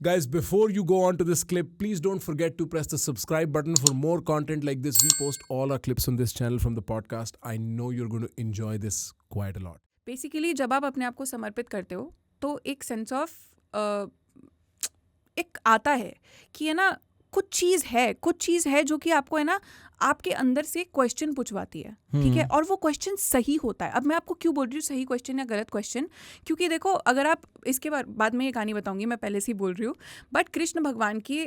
Guys, before you go on to this clip, please don't forget to press the subscribe button for more content like this. We post all our clips on this channel from the podcast. I know you're going to enjoy this quite a lot. Basically जब आप अपने आप को समर्पित करते हो तो एक सेंस ऑफ एक आता है कि है ना कुछ चीज़ है जो कि आपको है ना आपके अंदर से क्वेश्चन पूछवाती है, ठीक है, और वो क्वेश्चन सही होता है. अब मैं आपको क्यों बोल रही हूँ सही क्वेश्चन या गलत क्वेश्चन, क्योंकि देखो अगर आप इसके बाद में ये कहानी बताऊंगी, मैं पहले से ही बोल रही हूँ, बट कृष्ण भगवान की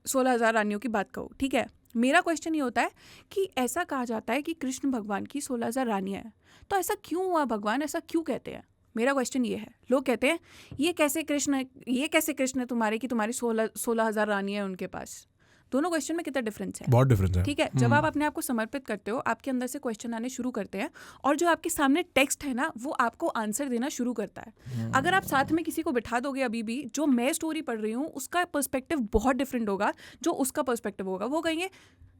16,000 रानियों की बात कहो, ठीक है, मेरा क्वेश्चन ये होता है कि ऐसा कहा जाता है कि कृष्ण भगवान की 16,000 रानियाँ हैं, तो ऐसा क्यों हुआ, भगवान ऐसा क्यों कहते हैं. मेरा क्वेश्चन ये है, लोग कहते हैं ये कैसे कृष्ण तुम्हारे कि तुम्हारी 16,000 रानियाँ हैं उनके पास. दोनों क्वेश्चन में कितना डिफरेंस है, बहुत डिफरेंस है, ठीक है. जब आप अपने आप को समर्पित करते हो, आपके अंदर से क्वेश्चन आने शुरू करते हैं और जो आपके सामने टेक्स्ट है ना वो आपको आंसर देना शुरू करता है. अगर आप साथ में किसी को बिठा दोगे अभी भी, जो मैं स्टोरी पढ़ रही हूँ उसका पर्सपेक्टिव बहुत डिफरेंट होगा जो उसका पर्सपेक्टिव होगा. वो कहेंगे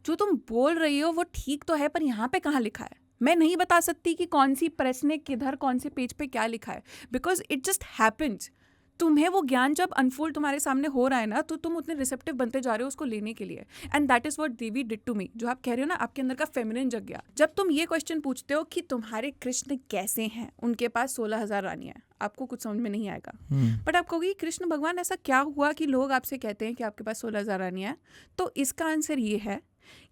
जो तुम बोल रही हो वो ठीक तो है पर यहाँ पे कहाँ लिखा है. मैं नहीं बता सकती कि कौन सी प्रेस ने किधर कौन से पेज पे क्या लिखा है, बिकॉज इट जस्ट हैपेंस. तुम्हें वो ज्ञान जब अनफोल्ड तुम्हारे सामने हो रहा है ना, तो तुम उतने रिसेप्टिव बनते जा रहे हो उसको लेने के लिए. And that is what Devi did to me. जो आप कह रहे हो ना, आपके अंदर का फेमिनिन जग गया. जब तुम ये क्वेश्चन पूछते हो कि तुम्हारे कृष्ण कैसे हैं, उनके पास 16,000 रानियां हैं, आपको कुछ समझ में नहीं आएगा. बट आप कहोगे कृष्ण भगवान ऐसा क्या हुआ कि लोग आपसे कहते हैं कि आपके पास 16,000 रानियां हैं. तो इसका आंसर ये है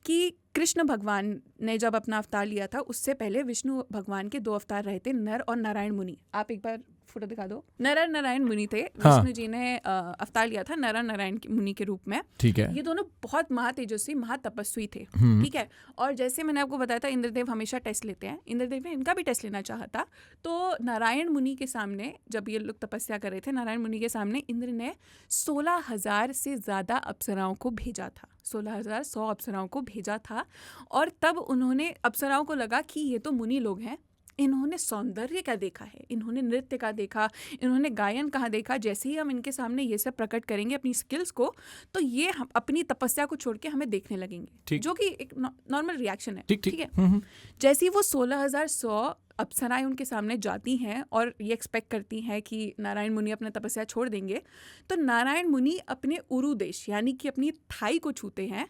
कि कृष्ण भगवान ने जब अपना अवतार लिया था उससे पहले विष्णु भगवान के 2 अवतार रहे थे, नर और नारायण मुनि. आप एक बार फोटो दिखा दो. नर और नारायण मुनि थे. विष्णु जी ने अवतार लिया था नर और नारायण मुनि के रूप में, ठीक है. ये दोनों बहुत महातेजस्वी महातपस्वी थे, ठीक है. और जैसे मैंने आपको बताया था इंद्रदेव हमेशा टेस्ट लेते हैं, इंद्रदेव ने इनका भी टेस्ट लेना चाहा था. तो नारायण मुनि के सामने जब ये लोग तपस्या कर रहे थे, नारायण मुनि के सामने इंद्र ने 16,000 से ज़्यादा अप्सराओं को भेजा था. 16,100 अप्सराओं को भेजा था. और तब उन्होंने अप्सराओं को लगा कि ये तो मुनि लोग हैं, इन्होंने सौंदर्य क्या देखा है, इन्होंने नृत्य का देखा, इन्होंने गायन कहाँ देखा. जैसे ही हम इनके सामने ये सब प्रकट करेंगे अपनी स्किल्स को, तो ये हम अपनी तपस्या को छोड़ के हमें देखने लगेंगे, जो कि एक नॉर्मल रिएक्शन है, ठीक है. जैसे ही वो 16,100 अप्सराएं उनके सामने जाती हैं और ये एक्सपेक्ट करती हैं कि नारायण मुनि अपना तपस्या छोड़ देंगे, तो नारायण मुनि अपने उरु देश यानी कि अपनी थाई को छूते हैं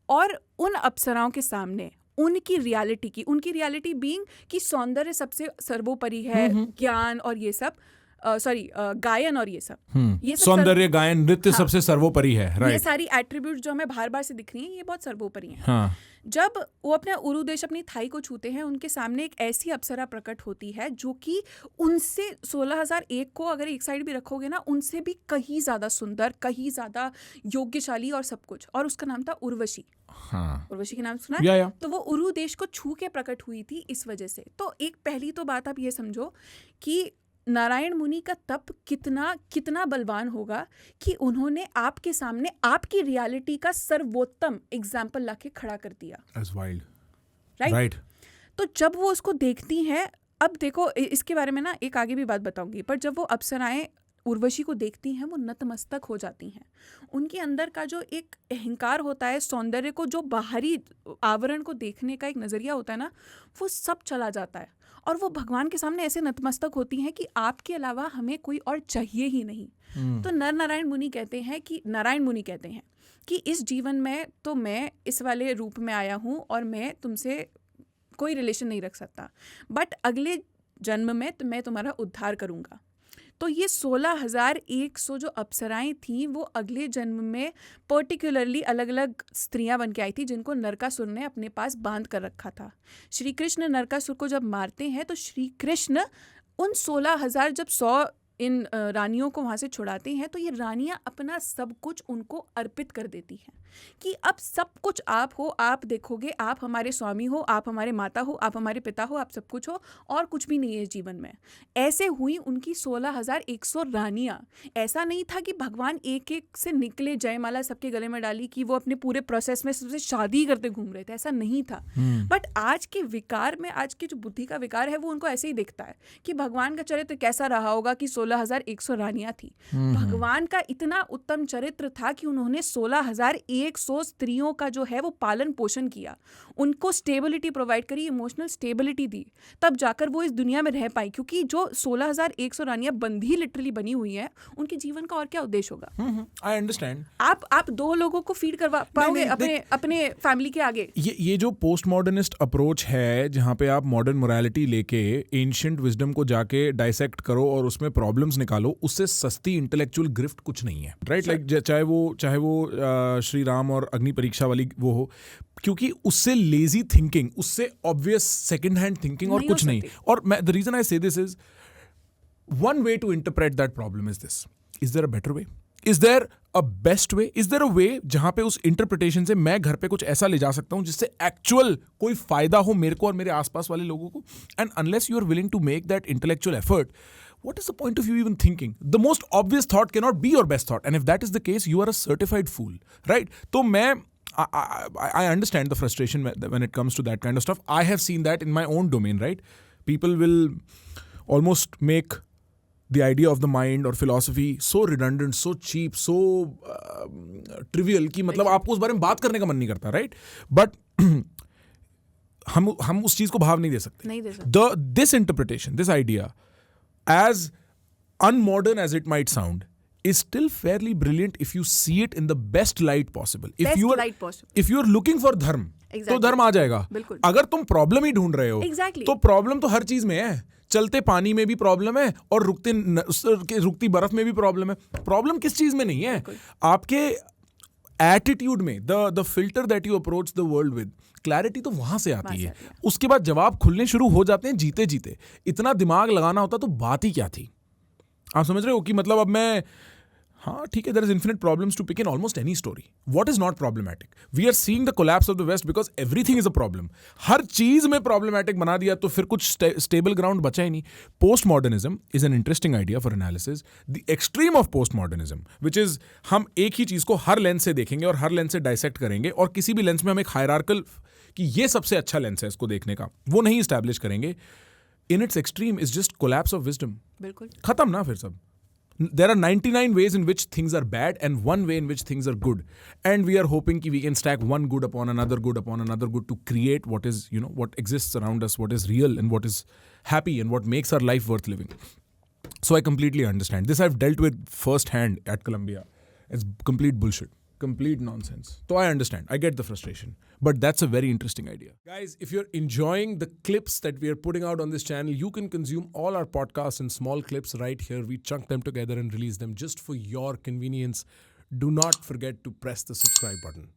और उन अप्सराओं के सामने उनकी रियलिटी बीइंग कि सौंदर्य सबसे सर्वोपरि है, ज्ञान और ये सब गायन और ये सब सौंदर्य गायन नृत्य सबसे सर्वोपरि है, राइट. ये सारी एट्रीब्यूट जो हमें बार से दिख रही हैं ये बहुत सर्वोपरि हैं. जब वो अपना उरु देश अपनी थाई को छूते हैं, उनके सामने एक ऐसी अप्सरा प्रकट होती है जो कि उनसे 16,001 को अगर एक साइड भी रखोगे ना, उनसे भी कहीं ज़्यादा सुंदर, कहीं ज़्यादा योग्यशाली और सब कुछ. और उसका नाम था उर्वशी. उर्वशी के नाम सुना? या. तो वो उरु देश को छू के प्रकट हुई थी इस वजह से. तो एक पहली तो बात आप ये समझो कि नारायण मुनि का तप कितना बलवान होगा कि उन्होंने आपके सामने आपकी रियलिटी का सर्वोत्तम एग्जाम्पल लाके खड़ा कर दिया. राइट. तो जब वो उसको देखती हैं, अब देखो इसके बारे में ना एक आगे भी बात बताऊंगी, पर जब वो अप्सराएं उर्वशी को देखती हैं वो नतमस्तक हो जाती हैं. उनके अंदर का जो एक अहंकार होता है, सौंदर्य को जो बाहरी आवरण को देखने का एक नज़रिया होता है ना, वो सब चला जाता है और वो भगवान के सामने ऐसे नतमस्तक होती हैं कि आपके अलावा हमें कोई और चाहिए ही नहीं. तो नारायण मुनि कहते हैं कि इस जीवन में तो मैं इस वाले रूप में आया हूँ और मैं तुमसे कोई रिलेशन नहीं रख सकता, बट अगले जन्म में तो मैं तुम्हारा उद्धार करूँगा. तो ये 16,100 जो अप्सराएं थीं वो अगले जन्म में पर्टिकुलरली अलग अलग स्त्रियां बन के आई थी जिनको नरकासुर ने अपने पास बांध कर रखा था. श्री कृष्ण नरकासुर को जब मारते हैं तो श्री कृष्ण उन 16,000 जब 100 इन रानियों को वहाँ से छुड़ाते हैं, तो ये रानियाँ अपना सब कुछ उनको अर्पित कर देती हैं कि अब सब कुछ आप हो, आप देखोगे, आप हमारे स्वामी हो, आप हमारे माता हो, आप हमारे पिता हो, आप सब कुछ हो और कुछ भी नहीं है जीवन में. ऐसे हुई उनकी 16,100 रानियाँ. ऐसा नहीं था कि भगवान एक एक से निकले, जयमाला सबके गले में डाली कि वो अपने पूरे प्रोसेस में सबसे शादी करते घूम रहे थे, ऐसा नहीं था. बट आज के विकार में, आज की जो बुद्धि का विकार है वो उनको ऐसे ही दिखता है कि भगवान का चरित्र कैसा रहा होगा कि 16,100 रानियां थी। भगवान का इतना उत्तम चरित्र था कि उन्होंने 16,100 स्त्रियों का जो है वो पालन पोषण किया, उनको स्टेबिलिटी प्रोवाइड करी, इमोशनल स्टेबिलिटी दी, तब जाकर वो इस दुनिया में रह पाई। क्योंकि जो 16,100 रानियां बंधी लिटरली बनी हुई हैं, उनके जीवन का और क्या उद्देश्य होगा? I understand. आप 2 लोगों को फीड करवा पाओगे अपने फैमिली के आगे? ये जो पोस्ट मॉडर्निस्ट अप्रोच है, जहाँ पे आप मॉडर्न मोरालिटी लेके एंशिएंट विजडम को जाके डाइसेक्ट करो और उसमें प्रॉब्लम्स निकालो, उससे सस्ती इंटेलेक्चुअल ग्रिफ्ट कुछ नहीं है, राइट? लाइक चाहे वो श्री राम और अग्नि परीक्षा वाली वो हो, क्योंकि उससे लेजी थिंकिंग, उससे ऑब्वियस सेकंड हैंड थिंकिंग और कुछ नहीं। और द रीजन आई से this is, one way to interpret that problem is this: is there a better way? Is there a best way? Is there a way जहां पे उस interpretation से मैं घर पे कुछ ऐसा ले जा सकता हूं जिससे एक्चुअल कोई फायदा हो मेरे को और मेरे आसपास वाले लोगों को? And unless you are willing to make that intellectual effort, what is the point of you even thinking? The most obvious thought cannot be your best thought, and if that is the case, you are a certified fool, right? तो I understand the frustration when it comes to that kind of stuff. I have seen that in my own domain, right? People will almost make the idea of the mind or philosophy so redundant, so cheap, so trivial कि मतलब आपको उस बारे में बात करने का मन नहीं करता, right? But हम उस चीज को भाव नहीं दे सकते। This interpretation, this idea, as unmodern as it might sound, is still fairly brilliant if you see it in the best light possible. If you are looking for धर्म, तो धर्म आ जाएगा। अगर तुम प्रॉब्लम ही ढूंढ रहे हो, तो प्रॉब्लम तो हर चीज में है। चलते पानी में भी प्रॉब्लम है और रुकती बर्फ में भी प्रॉब्लम है। प्रॉब्लम किस चीज में नहीं है? आपके एटीट्यूड में, the filter that you approach the world with, clarity तो वहां से आती है। उसके बाद जवाब खुलने शुरू हो जाते हैं जीते जीते। इतना दिमाग लगाना होता तो बात ही क्या थी? आप समझ रहे हो कि मतलब अब मैं, हाँ ठीक है, there is infinite problems to pick in almost any story. What is not problematic? We are seeing the collapse of the West because everything is a problem. हर चीज में problematic बना दिया तो फिर कुछ stable ground बचा ही नहीं. Postmodernism is an interesting idea for analysis. The extreme of postmodernism, which is हम एक ही चीज को हर लेंस से देखेंगे और हर लेंस से डाइसेक्ट करेंगे और किसी भी लेंस में हम एक हायरार्कल कि ये सबसे अच्छा लेंस है इसको देखने का, वो नहीं इस्टेब्लिश करेंगे. In its extreme is just collapse of wisdom. बिल्कुल खत्म ना फिर सब. There are 99 ways in which things are bad and one way in which things are good, and we are hoping that we can stack one good upon another good upon another good to create what is, what exists around us, what is real and what is happy and what makes our life worth living. So I completely understand this. I've dealt with firsthand at Columbia. It's complete bullshit, complete nonsense. So I understand, I get the frustration, but that's a very interesting idea. Guys, if you're enjoying the clips that we are putting out on this channel, you can consume all our podcasts in small clips right here. We chunk them together and release them just for your convenience. Do not forget to press the subscribe button.